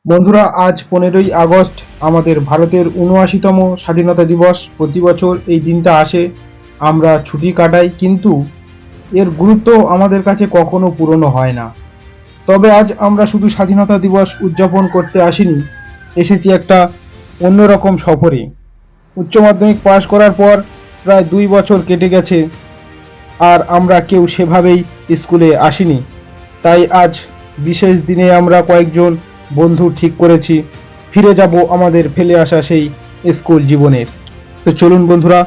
বন্ধুরা, আজ 15ই আগস্ট আমাদের ভারতের ৭৯তম স্বাধীনতা দিবস। প্রতি বছর এই দিনটা আসে, আমরা ছুটি কাটাই, কিন্তু এর গুরুত্ব আমাদের কাছে কখনো পূরণ হয় না। তবে আজ আমরা শুধু স্বাধীনতা দিবস উদযাপন করতে আসিনি, এসেছি একটা অন্যরকম সফরে। উচ্চ মাধ্যমিক পাশ করার পর প্রায় 2 বছর কেটে গেছে, আর আমরা কেউ সেভাবেই স্কুলে আসিনি। তাই আজ বিশেষ দিনে আমরা কয়েকজন বন্ধু ঠিক করেছি ফিরে যাব আমাদের ফেলে আসা সেই স্কুল জীবনের। তো চলুন বন্ধুরা,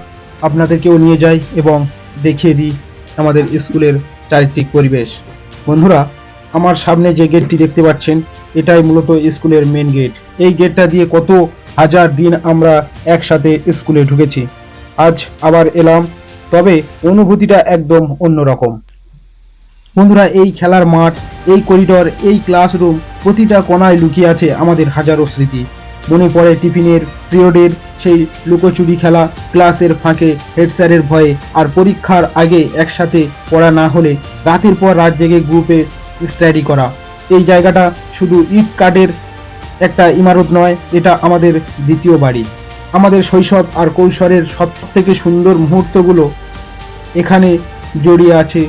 আপনাদেরকেও নিয়ে যাই এবং দেখিয়ে দিই আমাদের স্কুলের চারিত্রিক পরিবেশ। বন্ধুরা, আমার সামনে যে গেটটি দেখতে পাচ্ছেন, এটাই মূলত স্কুলের মেন গেট। এই গেটটা দিয়ে কত হাজার দিন আমরা একসাথে স্কুলে ঢুকেছি, আজ আবার এলাম, তবে অনুভূতিটা একদম অন্যরকম। বন্ধুরা, এই খেলার মাঠ, এই করিডর, এই ক্লাসরুম, প্রতিটা কোণায় লুকিয়ে আছে আমাদের হাজারো স্মৃতি। মনে পড়ে টিফিনের পিরিয়ডের সেই লুকোচুরি খেলা, ক্লাসের ফাঁকে হেড স্যারের ভয়ে, আর পরীক্ষার আগে একসাথে পড়া না হলে রাতের পর রাত জেগে গ্রুপে স্টাডি করা। এই জায়গাটা শুধু ইট কাঠের একটা ইমারত নয়, এটা আমাদের দ্বিতীয় বাড়ি। আমাদের শৈশব আর কৈশোরের সব থেকে সুন্দর মুহূর্তগুলো এখানে জড়িয়ে আছে।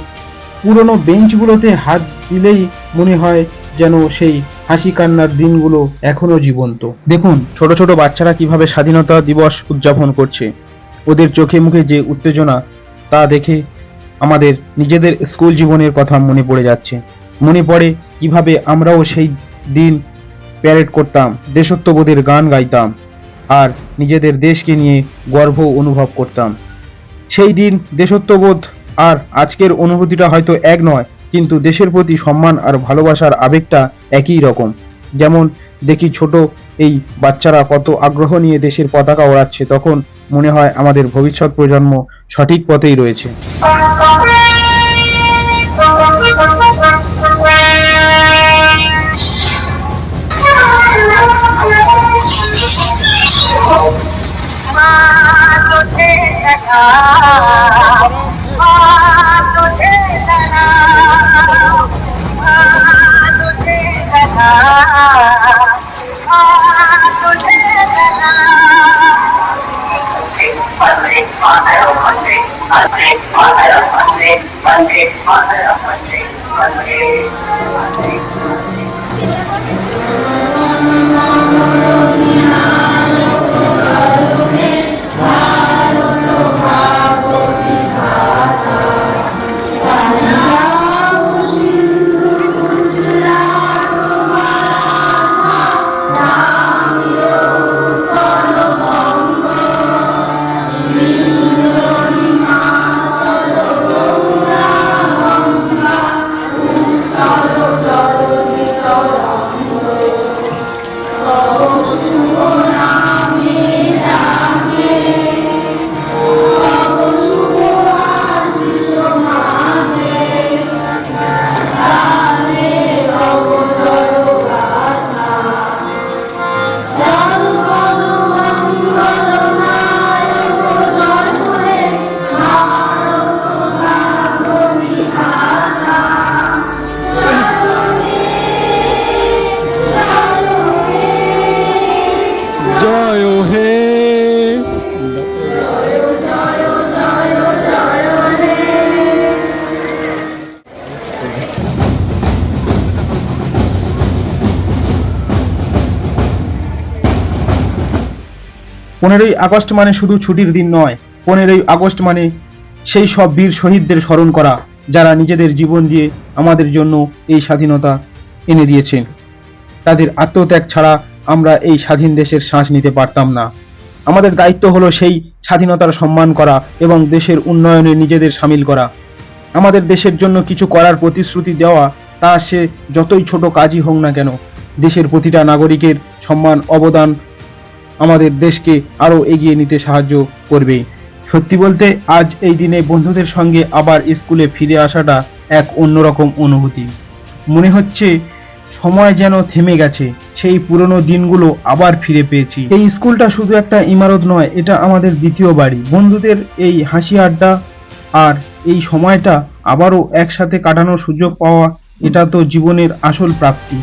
পুরনো বেঞ্চগুলোতে হাত দিলেই মনে হয় যেন সেই হাসি কান্নার দিনগুলো এখনো জীবন্ত। দেখুন ছোট ছোট বাচ্চারা কিভাবে স্বাধীনতা দিবস উদযাপন করছে, ওদের চোখে মুখে যে উত্তেজনা, তা দেখে আমাদের নিজেদের স্কুল জীবনের কথা মনে পড়ে যাচ্ছে। মনে পড়ে কিভাবে আমরাও সেই দিন প্যারেড করতাম, দেশত্ববোধের গান গাইতাম, আর নিজেদের দেশকে নিয়ে গর্ব অনুভব করতাম। সেই দিন দেশত্ববোধ আর আজকের অনুভূতিটা হয়তো এক নয়, কিন্তু দেশের প্রতি সম্মান আর ভালোবাসার আবেগটা একই রকম। যেমন দেখি ছোট এই বাচ্চারা কত আগ্রহ নিয়ে দেশের পতাকা ওড়াচ্ছে, তখন মনে হয় আমাদের ভবিষ্যৎ প্রজন্ম সঠিক পথেই রয়েছে। পনেরোই আগস্ট মানে শুধু ছুটির দিন নয়, 15ই আগস্ট মানে সেই সব বীর শহীদদের স্মরণ করা, যারা নিজেদের জীবন দিয়ে আমাদের জন্য এই স্বাধীনতা এনে দিয়েছেন। তাদের আত্মত্যাগ ছাড়া আমরা এই স্বাধীন দেশের শ্বাস নিতে পারতাম না। আমাদের দায়িত্ব হলো সেই স্বাধীনতার সম্মান করা এবং দেশের উন্নয়নে নিজেদের সামিল করা। আমাদের দেশের জন্য কিছু করার প্রতিশ্রুতি দেওয়া, তা সে যতই ছোট কাজই হোক না কেন। দেশের প্রতিটা নাগরিকের সম্মান, অবদান আমাদের দেশকে আরো এগিয়ে নিতে সাহায্য করবে। সত্যি বলতে আজ এই দিনে বন্ধুদের সঙ্গে আবার স্কুলে ফিরে আসাটা এক অন্যরকম অনুভূতি। মনে হচ্ছে সময় যেন থেমে গেছে, সেই পুরনো দিনগুলো আবার ফিরে পেয়েছি। এই স্কুলটা শুধু একটা ইমারত নয়, এটা আমাদের দ্বিতীয় বাড়ি। বন্ধুদের এই হাসি আড্ডা আর এই সময়টা আবারও একসাথে কাটানোর সুযোগ পাওয়া, এটা তো জীবনের আসল প্রাপ্তি।